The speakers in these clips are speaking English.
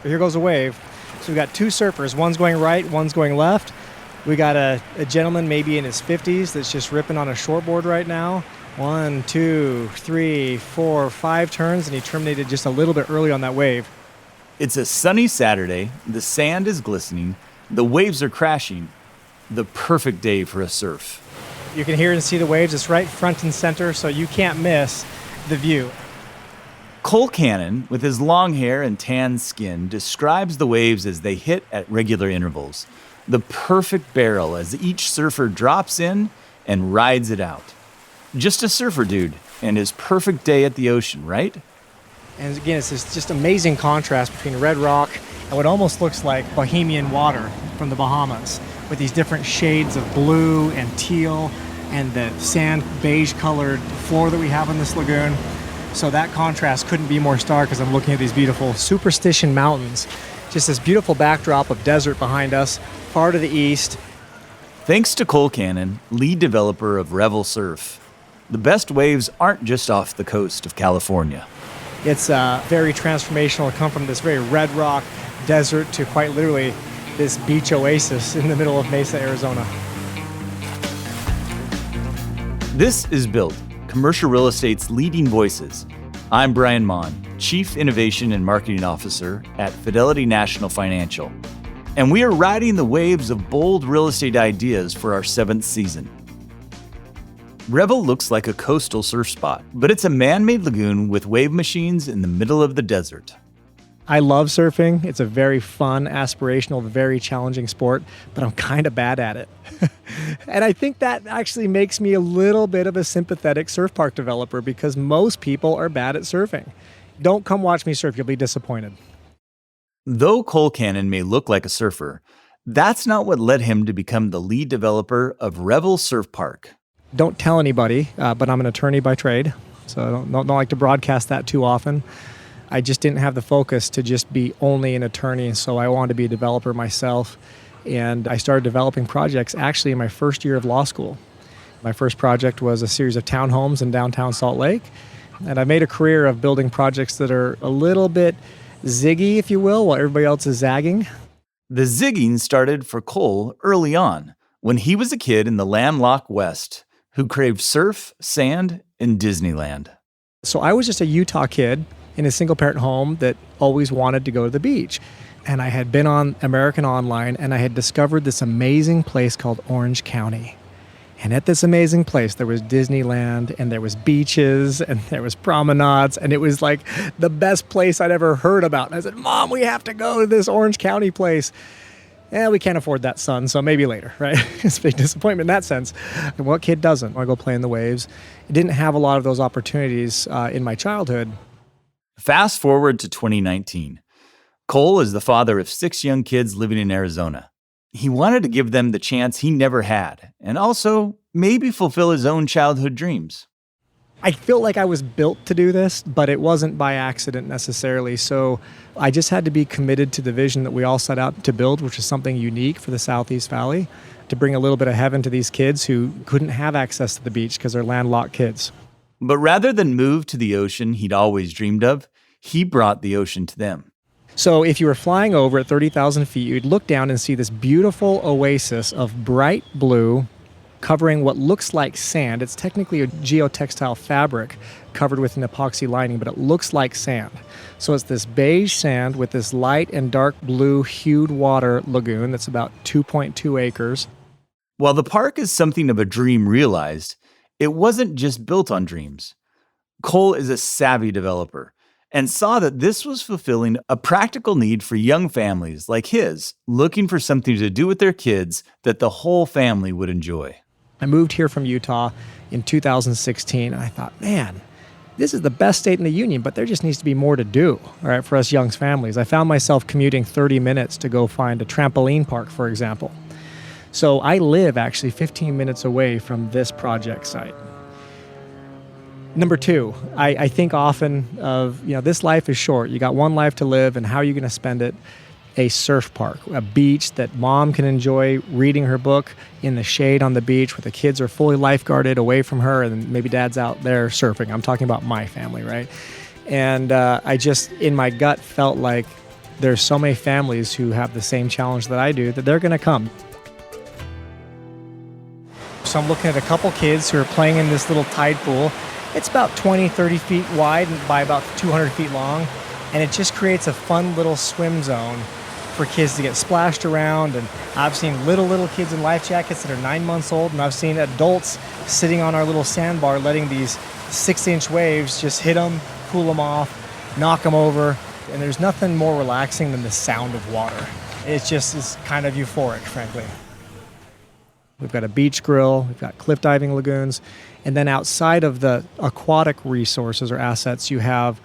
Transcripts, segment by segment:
here goes a wave. So we got two surfers. One's going right, one's going left. We got a gentleman maybe in his 50s that's just ripping on a shortboard right now. 1, 2, 3, 4, 5 turns, and he terminated just a little bit early on that wave. It's a sunny Saturday. The sand is glistening. The waves are crashing. The perfect day for a surf. You can hear and see the waves. It's right front and center, so you can't miss the view. Cole Cannon, with his long hair and tan skin, describes the waves as they hit at regular intervals. The perfect barrel as each surfer drops in and rides it out. Just a surfer dude and his perfect day at the ocean, right? And again, it's this just amazing contrast between red rock and what almost looks like Bohemian water from the Bahamas, with these different shades of blue and teal and the sand beige colored floor that we have in this lagoon. So that contrast couldn't be more stark as I'm looking at these beautiful Superstition Mountains. Just this beautiful backdrop of desert behind us, far to the east. Thanks to Cole Cannon, lead developer of Revel Surf. The best waves aren't just off the coast of California. It's very transformational to come from this very red rock desert to quite literally this beach oasis in the middle of Mesa, Arizona. This is Built, commercial real estate's leading voices. I'm Brian Mon, Chief Innovation and Marketing Officer at Fidelity National Financial. And we are riding the waves of bold real estate ideas for our 7th season. Revel looks like a coastal surf spot, but it's a man-made lagoon with wave machines in the middle of the desert. I love surfing. It's a very fun, aspirational, very challenging sport, but I'm kind of bad at it. And I think that actually makes me a little bit of a sympathetic surf park developer because most people are bad at surfing. Don't come watch me surf. You'll be disappointed. Though Cole Cannon may look like a surfer, that's not what led him to become the lead developer of Revel Surf Park. Don't tell anybody, but I'm an attorney by trade, so I don't like to broadcast that too often. I just didn't have the focus to just be only an attorney, so I wanted to be a developer myself. And I started developing projects actually in my first year of law school. My first project was a series of townhomes in downtown Salt Lake. And I made a career of building projects that are a little bit ziggy, if you will, while everybody else is zagging. The zigging started for Cole early on, when he was a kid in the landlocked West who craved surf, sand, and Disneyland. So I was just a Utah kid in a single-parent home that always wanted to go to the beach. And I had been on American Online, and I had discovered this amazing place called Orange County. And at this amazing place, there was Disneyland, and there was beaches, and there was promenades, and it was like the best place I'd ever heard about. And I said, Mom, we have to go to this Orange County place. We can't afford that, son, so maybe later, right? It's a big disappointment in that sense. And what kid doesn't want to go play in the waves? I didn't have a lot of those opportunities in my childhood. Fast forward to 2019. Cole is the father of 6 young kids living in Arizona. He wanted to give them the chance he never had, and also maybe fulfill his own childhood dreams. I feel like I was built to do this, but it wasn't by accident necessarily. So I just had to be committed to the vision that we all set out to build, which is something unique for the Southeast Valley, to bring a little bit of heaven to these kids who couldn't have access to the beach because they're landlocked kids. But rather than move to the ocean he'd always dreamed of, he brought the ocean to them. So if you were flying over at 30,000 feet, you'd look down and see this beautiful oasis of bright blue covering what looks like sand. It's technically a geotextile fabric covered with an epoxy lining, but it looks like sand. So it's this beige sand with this light and dark blue hued water lagoon that's about 2.2 acres. While the park is something of a dream realized, it wasn't just built on dreams. Cole is a savvy developer and saw that this was fulfilling a practical need for young families like his, looking for something to do with their kids that the whole family would enjoy. I moved here from Utah in 2016, and I thought, man, this is the best state in the union, but there just needs to be more to do, all right, for us young families. I found myself commuting 30 minutes to go find a trampoline park, for example. So I live actually 15 minutes away from this project site. Number 2, I think often of, this life is short. You got one life to live, and how are you going to spend it? A surf park, a beach that mom can enjoy reading her book in the shade on the beach where the kids are fully lifeguarded away from her and maybe dad's out there surfing. I'm talking about my family, right? And I just, in my gut, felt like there's so many families who have the same challenge that I do that they're going to come. So I'm looking at a couple kids who are playing in this little tide pool. It's about 20, 30 feet wide and by about 200 feet long. And it just creates a fun little swim zone for kids to get splashed around. And I've seen little kids in life jackets that are 9 months old. And I've seen adults sitting on our little sandbar letting these 6-inch waves just hit them, cool them off, knock them over. And there's nothing more relaxing than the sound of water. It's kind of euphoric, frankly. We've got a beach grill, we've got cliff diving lagoons, and then outside of the aquatic resources or assets, you have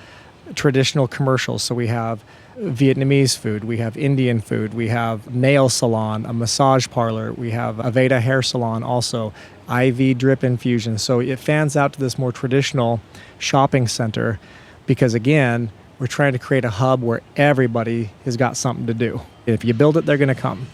traditional commercials. So we have Vietnamese food, we have Indian food, we have nail salon, a massage parlor, we have a Veda hair salon also, IV drip infusion. So it fans out to this more traditional shopping center because, again, we're trying to create a hub where everybody has got something to do. If you build it, they're going to come.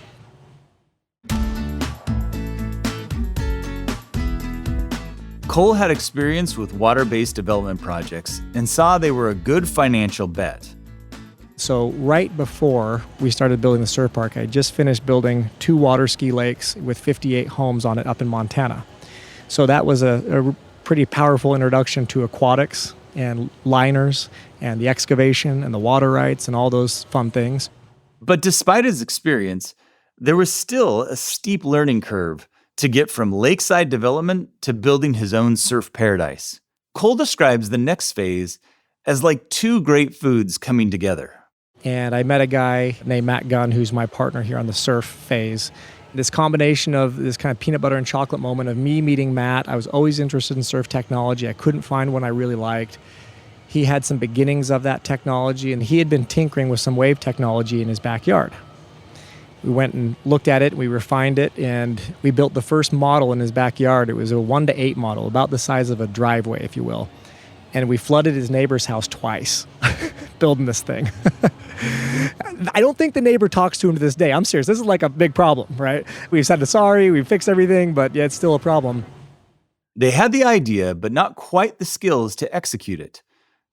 Cole had experience with water-based development projects and saw they were a good financial bet. So right before we started building the surf park, I just finished building 2 water ski lakes with 58 homes on it up in Montana. So that was a pretty powerful introduction to aquatics and liners and the excavation and the water rights and all those fun things. But despite his experience, there was still a steep learning curve to get from lakeside development to building his own surf paradise. Cole describes the next phase as like 2 great foods coming together. And I met a guy named Matt Gunn, who's my partner here on the surf phase. This combination of this kind of peanut butter and chocolate moment of me meeting Matt. I was always interested in surf technology. I couldn't find one I really liked. He had some beginnings of that technology, and he had been tinkering with some wave technology in his backyard. We went and looked at it, we refined it, and we built the first model in his backyard. It was a 1:8 model, about the size of a driveway, if you will. And we flooded his neighbor's house twice building this thing. I don't think the neighbor talks to him to this day. I'm serious. This is like a big problem, right? We've said sorry, we've fixed everything, but yeah, it's still a problem. They had the idea, but not quite the skills to execute it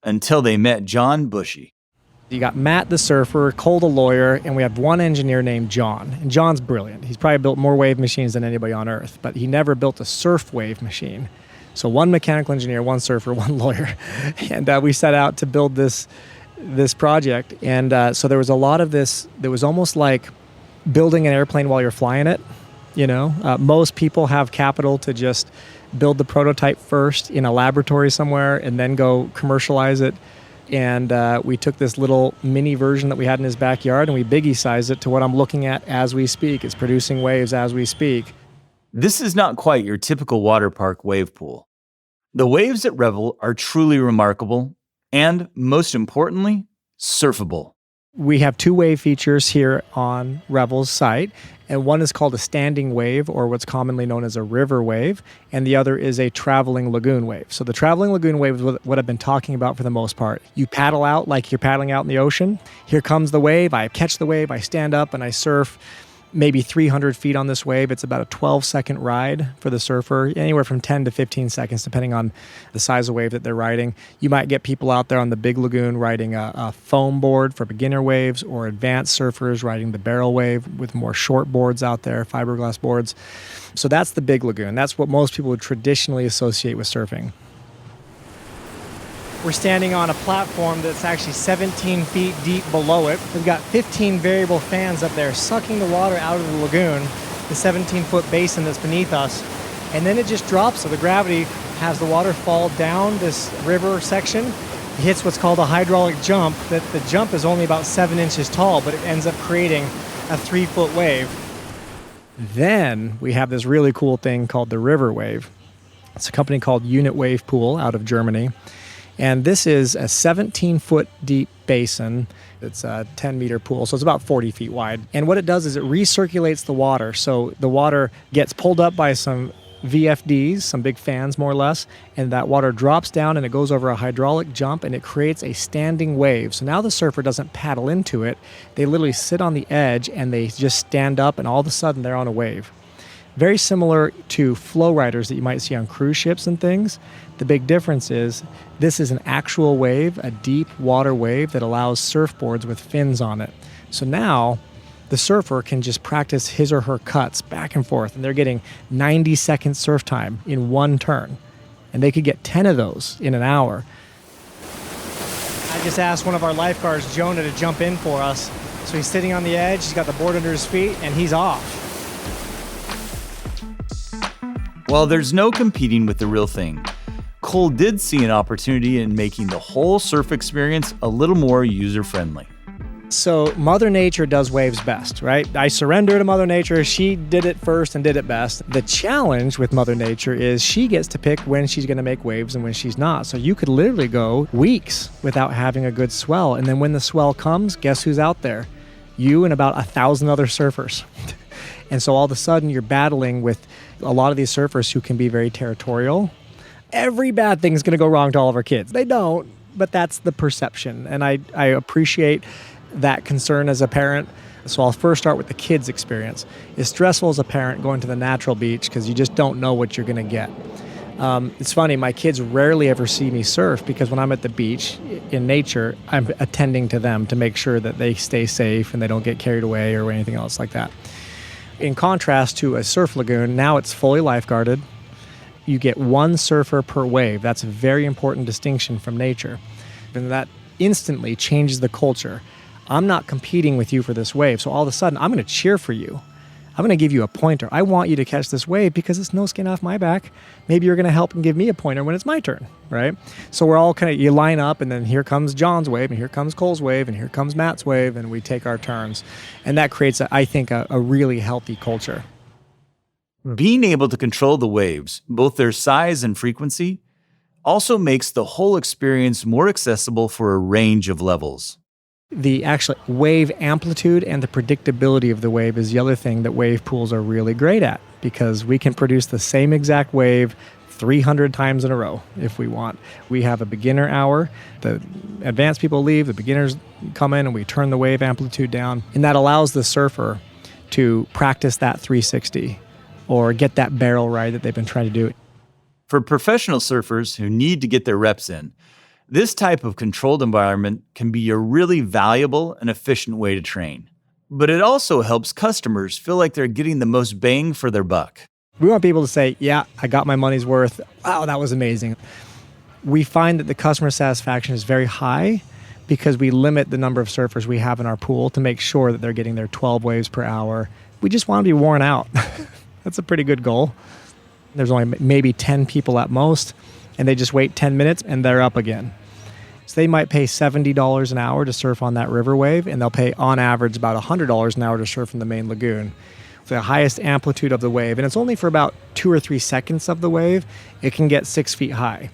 until they met John Bushy. You got Matt the surfer, Cole the lawyer, and we have one engineer named John. And John's brilliant. He's probably built more wave machines than anybody on earth, but he never built a surf wave machine. So one mechanical engineer, one surfer, one lawyer. And we set out to build this project. And so there was a lot of this that was almost like building an airplane while you're flying it. You know, most people have capital to just build the prototype first in a laboratory somewhere and then go commercialize it. And we took this little mini version that we had in his backyard and we biggie sized it to what I'm looking at as we speak. It's producing waves as we speak. This is not quite your typical water park wave pool. The waves at Revel are truly remarkable and, most importantly, surfable. We have 2 wave features here on Revel's site, and one is called a standing wave, or what's commonly known as a river wave, and the other is a traveling lagoon wave. So the traveling lagoon wave is what I've been talking about for the most part. You paddle out like you're paddling out in the ocean. Here comes the wave. I catch the wave. I stand up and I surf maybe 300 feet on this wave. It's about a 12-second ride for the surfer, anywhere from 10 to 15 seconds, depending on the size of wave that they're riding. You might get people out there on the big lagoon riding a foam board for beginner waves, or advanced surfers riding the barrel wave with more short boards out there, fiberglass boards. So that's the big lagoon. That's what most people would traditionally associate with surfing. We're standing on a platform that's actually 17 feet deep below it. We've got 15 variable fans up there sucking the water out of the lagoon, the 17-foot basin that's beneath us. And then it just drops, so the gravity has the water fall down this river section. It hits what's called a hydraulic jump. That the jump is only about 7 inches tall, but it ends up creating a 3-foot wave. Then we have this really cool thing called the river wave. It's a company called Unit Wave Pool out of Germany. And this is a 17-foot deep basin. It's a 10-meter pool, so it's about 40 feet wide. And what it does is it recirculates the water. So the water gets pulled up by some VFDs, some big fans more or less, and that water drops down and it goes over a hydraulic jump and it creates a standing wave. So now the surfer doesn't paddle into it. They literally sit on the edge and they just stand up and all of a sudden they're on a wave. Very similar to flow riders that you might see on cruise ships and things, The big difference is this is an actual wave, a deep water wave that allows surfboards with fins on it. So now the surfer can just practice his or her cuts back and forth, and they're getting 90-second surf time in one turn. And they could get 10 of those in an hour. I just asked one of our lifeguards, Jonah, to jump in for us. So he's sitting on the edge, he's got the board under his feet, and he's off. While there's no competing with the real thing, Cole did see an opportunity in making the whole surf experience a little more user-friendly. So Mother Nature does waves best, right? I surrender to Mother Nature. She did it first and did it best. The challenge with Mother Nature is she gets to pick when she's going to make waves and when she's not. So you could literally go weeks without having a good swell. And then when the swell comes, guess who's out there? You and about 1,000 other surfers. And so all of a sudden you're battling with a lot of these surfers who can be very territorial. Every bad thing is going to go wrong to all of our kids. They don't, but that's the perception. And I appreciate that concern as a parent. So I'll first start with the kids' experience. It's stressful as a parent going to the natural beach because you just don't know what you're going to get. It's funny, my kids rarely ever see me surf because when I'm at the beach in nature, I'm attending to them to make sure that they stay safe and they don't get carried away or anything else like that. In contrast to a surf lagoon, now it's fully lifeguarded. You get one surfer per wave. That's a very important distinction from nature. And that instantly changes the culture. I'm not competing with you for this wave, so all of a sudden, I'm going to cheer for you. I'm going to give you a pointer. I want you to catch this wave because it's no skin off my back. Maybe you're going to help and give me a pointer when it's my turn, right? So we're all you line up, and then here comes John's wave, and here comes Cole's wave, and here comes Matt's wave, and we take our turns. And that creates, I think, a really healthy culture. Being able to control the waves, both their size and frequency, also makes the whole experience more accessible for a range of levels. The actual wave amplitude and the predictability of the wave is the other thing that wave pools are really great at, because we can produce the same exact wave 300 times in a row if we want. We have a beginner hour. The advanced people leave, the beginners come in, and we turn the wave amplitude down. And that allows the surfer to practice that 360 or get that barrel ride that they've been trying to do. For professional surfers who need to get their reps in, this type of controlled environment can be a really valuable and efficient way to train. But it also helps customers feel like they're getting the most bang for their buck. We want people to say, yeah, I got my money's worth. Wow, that was amazing. We find that the customer satisfaction is very high because we limit the number of surfers we have in our pool to make sure that they're getting their 12 waves per hour. We just want to be worn out. That's a pretty good goal. There's only maybe 10 people at most, and they just wait 10 minutes and they're up again. So they might pay $70 an hour to surf on that river wave, and they'll pay on average about $100 an hour to surf in the main lagoon. The highest amplitude of the wave, and it's only for about 2 or 3 seconds of the wave, it can get 6 feet high.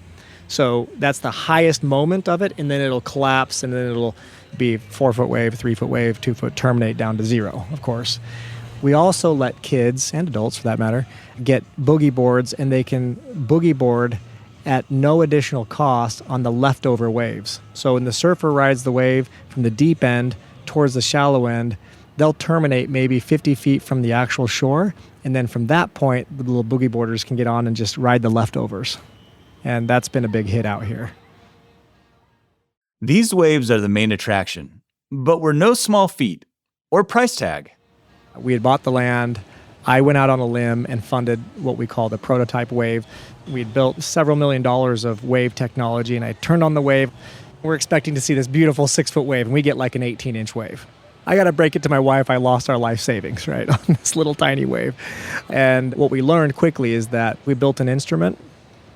So that's the highest moment of it, and then it'll collapse, and then it'll be 4-foot wave, 3-foot wave, 2-foot, terminate down to 0, of course. We also let kids, and adults for that matter, get boogie boards, and they can boogie board at no additional cost on the leftover waves. So when the surfer rides the wave from the deep end towards the shallow end, they'll terminate maybe 50 feet from the actual shore, and then from that point, the little boogie boarders can get on and just ride the leftovers. And that's been a big hit out here. These waves are the main attraction, but were no small feat or price tag. We had bought the land. I went out on a limb and funded what we call the prototype wave. We'd built several $1 million of wave technology, and I turned on the wave. We're expecting to see this beautiful 6-foot wave, and we get like an 18-inch wave. I got to break it to my wife. I lost our life savings, right, on this little tiny wave. And what we learned quickly is that we built an instrument,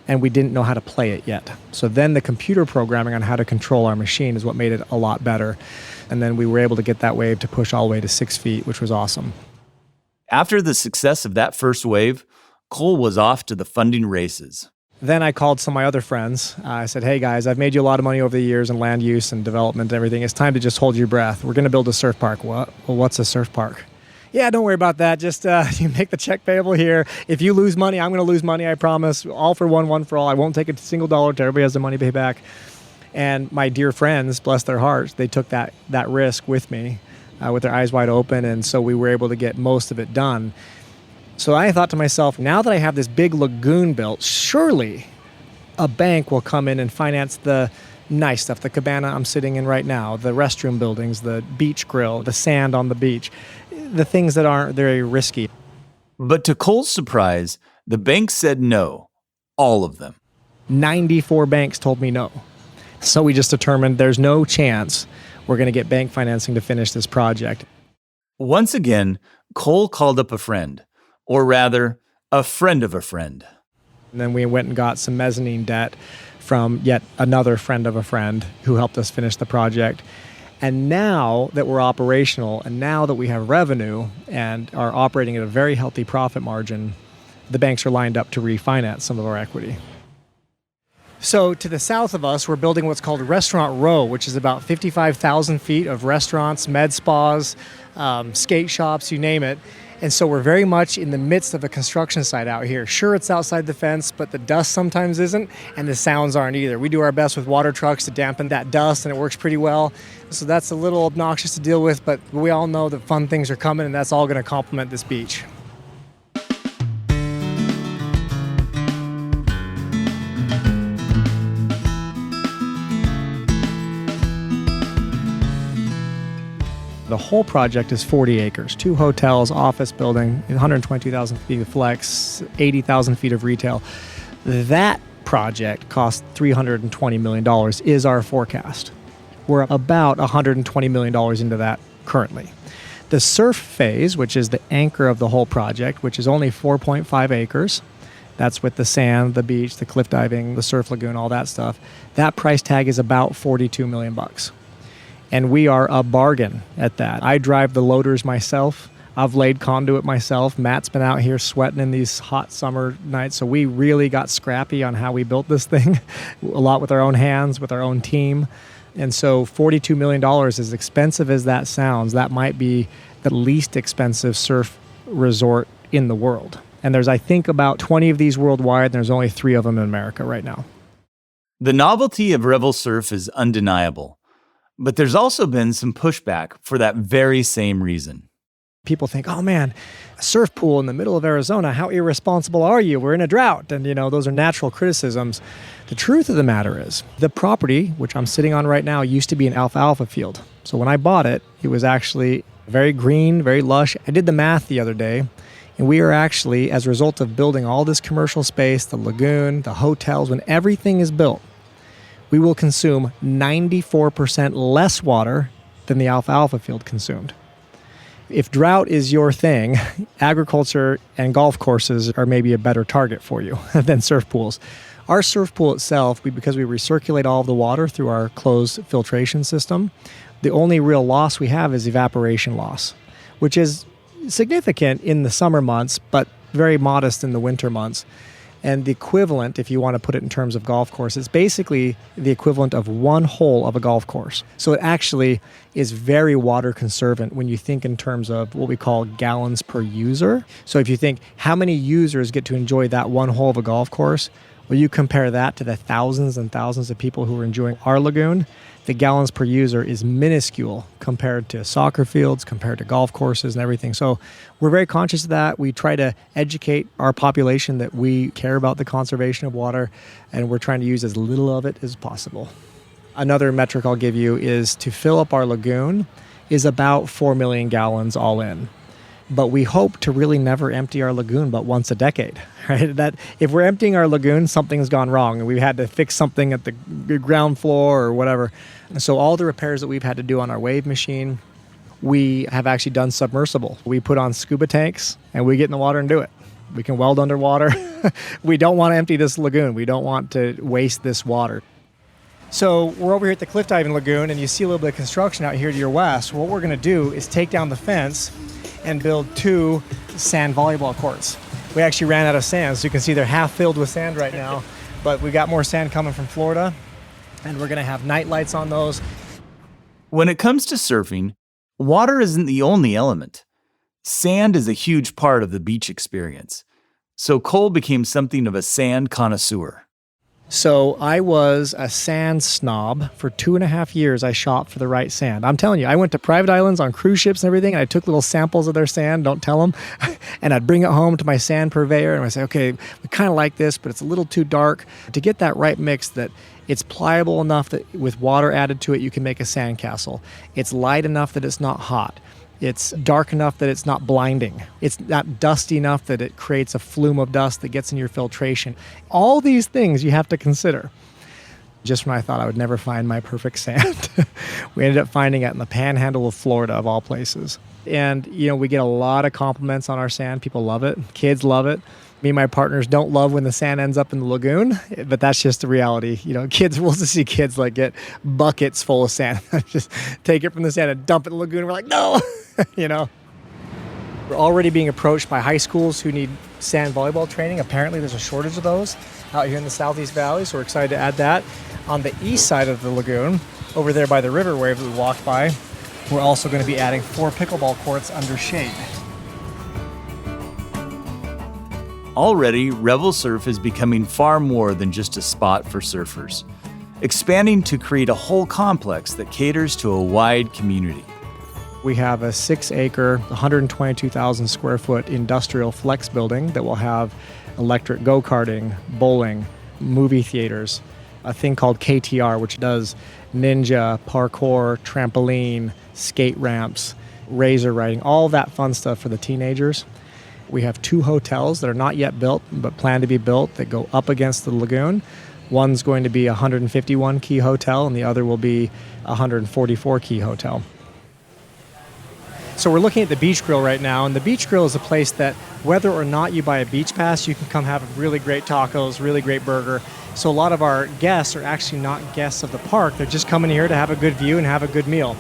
and we didn't know how to play it yet. So then the computer programming on how to control our machine is what made it a lot better. And then we were able to get that wave to push all the way to 6 feet, which was awesome. After the success of that first wave, Cole was off to the funding races. Then I called some of my other friends. I said, hey guys, I've made you a lot of money over the years in land use and development and everything. It's time to just hold your breath. We're going to build a surf park. What? Well, what's a surf park? Yeah, don't worry about that. Just you make the check payable here. If you lose money, I'm going to lose money, I promise. All for one for all. I won't take a single dollar till everybody has their money paid back. And my dear friends, bless their hearts, they took that risk with me with their eyes wide open. And so we were able to get most of it done. So I thought to myself, now that I have this big lagoon built, surely A bank will come in and finance the nice stuff, the cabana I'm sitting in right now, the restroom buildings, the beach grill, the sand on the beach, the things that aren't very risky. But to Cole's surprise, the bank said no, all of them. 94 banks told me no. So we just determined there's no chance we're going to get bank financing to finish this project. Once again, Cole called up a friend, or rather, a friend of a friend. And then we went and got some mezzanine debt from yet another friend of a friend who helped us finish the project. And now that we're operational and now that we have revenue and are operating at a very healthy profit margin, the banks are lined up to refinance some of our equity. So to the south of us, we're building what's called Restaurant Row, which is about 55,000 feet of restaurants, med spas, skate shops, you name it. And so we're very much in the midst of a construction site out here. Sure, it's outside the fence, but the dust sometimes isn't, and the sounds aren't either. We do our best with water trucks to dampen that dust, and it works pretty well. So that's a little obnoxious to deal with, but we all know that fun things are coming, and that's all going to complement this beach. The whole project is 40 acres, 2 hotels, office building, 122,000 feet of flex, 80,000 feet of retail. That project cost $320 million is our forecast. We're about $120 million into that currently. The surf phase, which is the anchor of the whole project, which is only 4.5 acres, that's with the sand, the beach, the cliff diving, the surf lagoon, all that stuff. That price tag is about $42 million. And we are a bargain at that. I drive the loaders myself. I've laid conduit myself. Matt's been out here sweating in these hot summer nights. So we really got scrappy on how we built this thing. A lot with our own hands, with our own team. And so $42 million, as expensive as that sounds, that might be the least expensive surf resort in the world. And there's, I think, about 20 of these worldwide, and there's only 3 of them in America right now. The novelty of Revel surf is undeniable. But there's also been some pushback for that very same reason. People think, oh man, a surf pool in the middle of Arizona, how irresponsible are you? We're in a drought. And, those are natural criticisms. The truth of the matter is, the property, which I'm sitting on right now, used to be an alfalfa field. So when I bought it, it was actually very green, very lush. I did the math the other day, and we are actually, as a result of building all this commercial space, the lagoon, the hotels, when everything is built, we will consume 94% less water than the alfalfa field consumed. If drought is your thing, agriculture and golf courses are maybe a better target for you than surf pools. Our surf pool itself, because we recirculate all of the water through our closed filtration system, the only real loss we have is evaporation loss, which is significant in the summer months, but very modest in the winter months. And the equivalent, if you want to put it in terms of golf course, is basically the equivalent of 1 hole of a golf course. So it actually is very water conservant when you think in terms of what we call gallons per user. So if you think how many users get to enjoy that 1 hole of a golf course, well, you compare that to the thousands and thousands of people who are enjoying our lagoon, the gallons per user is minuscule compared to soccer fields, compared to golf courses and everything. So we're very conscious of that. We try to educate our population that we care about the conservation of water, and we're trying to use as little of it as possible. Another metric I'll give you is to fill up our lagoon is about 4 million gallons all in. But we hope to really never empty our lagoon but once a decade, right? That if we're emptying our lagoon, something's gone wrong and we've had to fix something at the ground floor or whatever. And so all the repairs that we've had to do on our wave machine, we have actually done submersible. We put on scuba tanks and we get in the water and do it. We can weld underwater. We don't want to empty this lagoon. We don't want to waste this water. So we're over here at the cliff diving lagoon and you see a little bit of construction out here to your west. What we're going to do is take down the fence and build 2 sand volleyball courts. We actually ran out of sand, so you can see they're half filled with sand right now, but we got more sand coming from Florida, and we're gonna have night lights on those. When it comes to surfing, water isn't the only element. Sand is a huge part of the beach experience. So Cole became something of a sand connoisseur. So I was a sand snob for 2.5 years. I shopped for the right sand. I'm telling you, I went to private islands on cruise ships and everything, and I took little samples of their sand, don't tell them, and I'd bring it home to my sand purveyor, and I'd say, okay, we kind of like this, but it's a little too dark. To get that right mix that it's pliable enough that with water added to it, you can make a sandcastle. It's light enough that it's not hot. It's dark enough that it's not blinding. It's not dusty enough that it creates a flume of dust that gets in your filtration. All these things you have to consider. Just when I thought I would never find my perfect sand, we ended up finding it in the panhandle of Florida, of all places. And, we get a lot of compliments on our sand. People love it. Kids love it. Me and my partners don't love when the sand ends up in the lagoon, but that's just the reality. Kids, we'll just see kids like get buckets full of sand. Just take it from the sand and dump it in the lagoon. We're like, no, We're already being approached by high schools who need sand volleyball training. Apparently there's a shortage of those out here in the Southeast Valley, so we're excited to add that. On the east side of the lagoon, over there by the river wave that we walked by, we're also going to be adding 4 pickleball courts under shade. Already, Revel Surf is becoming far more than just a spot for surfers, expanding to create a whole complex that caters to a wide community. We have a 6-acre, 122,000 square foot industrial flex building that will have electric go-karting, bowling, movie theaters, a thing called KTR, which does ninja, parkour, trampoline, skate ramps, razor riding, all that fun stuff for the teenagers. We have 2 hotels that are not yet built, but plan to be built, that go up against the lagoon. One's going to be a 151-key hotel, and the other will be a 144-key hotel. So we're looking at the Beach Grill right now, and the Beach Grill is a place that whether or not you buy a beach pass, you can come have really great tacos, really great burger. So a lot of our guests are actually not guests of the park. They're just coming here to have a good view and have a good meal.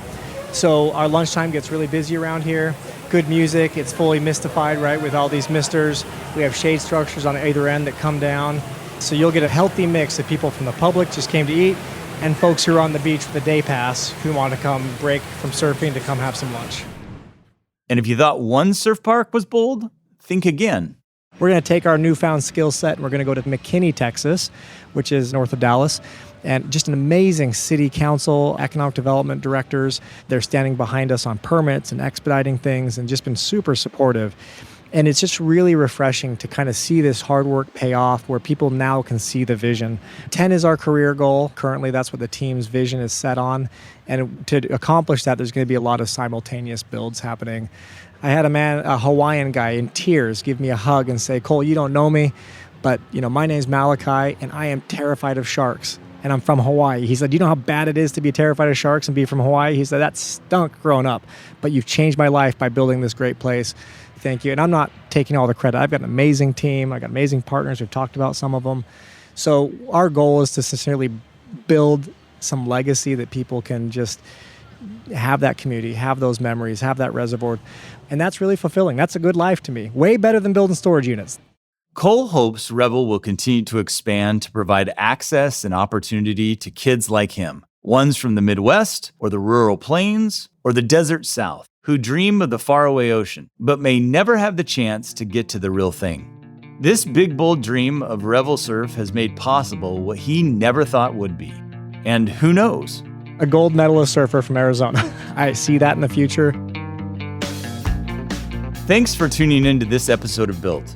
So our lunchtime gets really busy around here. Good music. It's fully mystified, right, with all these misters. We have shade structures on either end that come down. So you'll get a healthy mix of people from the public just came to eat and folks who are on the beach with a day pass who want to come break from surfing to come have some lunch. And if you thought one surf park was bold, think again. We're going to take our newfound skill set and we're going to go to McKinney, Texas, which is north of Dallas. And just an amazing city council, economic development directors. They're standing behind us on permits and expediting things and just been super supportive. And it's just really refreshing to kind of see this hard work pay off where people now can see the vision. 10 is our career goal. Currently, that's what the team's vision is set on. And to accomplish that, there's going to be a lot of simultaneous builds happening. I had a Hawaiian guy in tears give me a hug and say, Cole, you don't know me, but my name's Malachi and I am terrified of sharks. And I'm from Hawaii. He said, you know how bad it is to be terrified of sharks and be from Hawaii? He said, that stunk growing up, but you've changed my life by building this great place. Thank you. And I'm not taking all the credit. I've got an amazing team. I've got amazing partners. We've talked about some of them. So our goal is to sincerely build some legacy that people can just have that community, have those memories, have that reservoir. And that's really fulfilling. That's a good life to me. Way better than building storage units. Cole hopes Revel will continue to expand to provide access and opportunity to kids like him, ones from the Midwest or the rural plains or the desert South, who dream of the faraway ocean, but may never have the chance to get to the real thing. This big, bold dream of Revel Surf has made possible what he never thought would be. And who knows? A gold medalist surfer from Arizona. I see that in the future. Thanks for tuning into this episode of Built.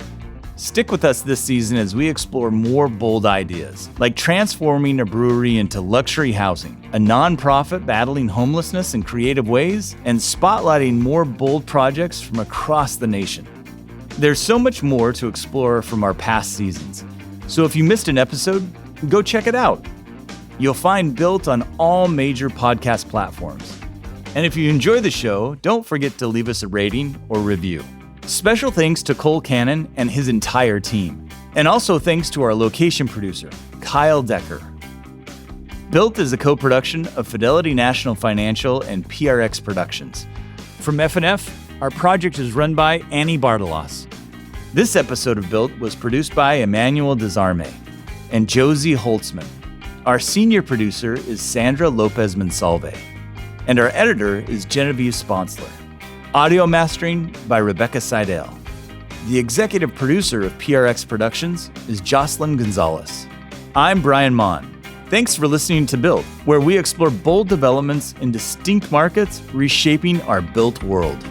Stick with us this season as we explore more bold ideas, like transforming a brewery into luxury housing, a nonprofit battling homelessness in creative ways, and spotlighting more bold projects from across the nation. There's so much more to explore from our past seasons. So if you missed an episode, go check it out. You'll find Built on all major podcast platforms. And if you enjoy the show, don't forget to leave us a rating or review. Special thanks to Cole Cannon and his entire team. And also thanks to our location producer, Kyle Decker. Built is a co-production of Fidelity National Financial and PRX Productions. From F&F, our project is run by Annie Bartelos. This episode of Built was produced by Emmanuel Desarme and Josie Holtzman. Our senior producer is Sandra Lopez Monsalve. And our editor is Genevieve Sponsler. Audio mastering by Rebecca Seidel. The executive producer of PRX Productions is Jocelyn Gonzalez. I'm Brian Mon. Thanks for listening to Built, where we explore bold developments in distinct markets reshaping our built world.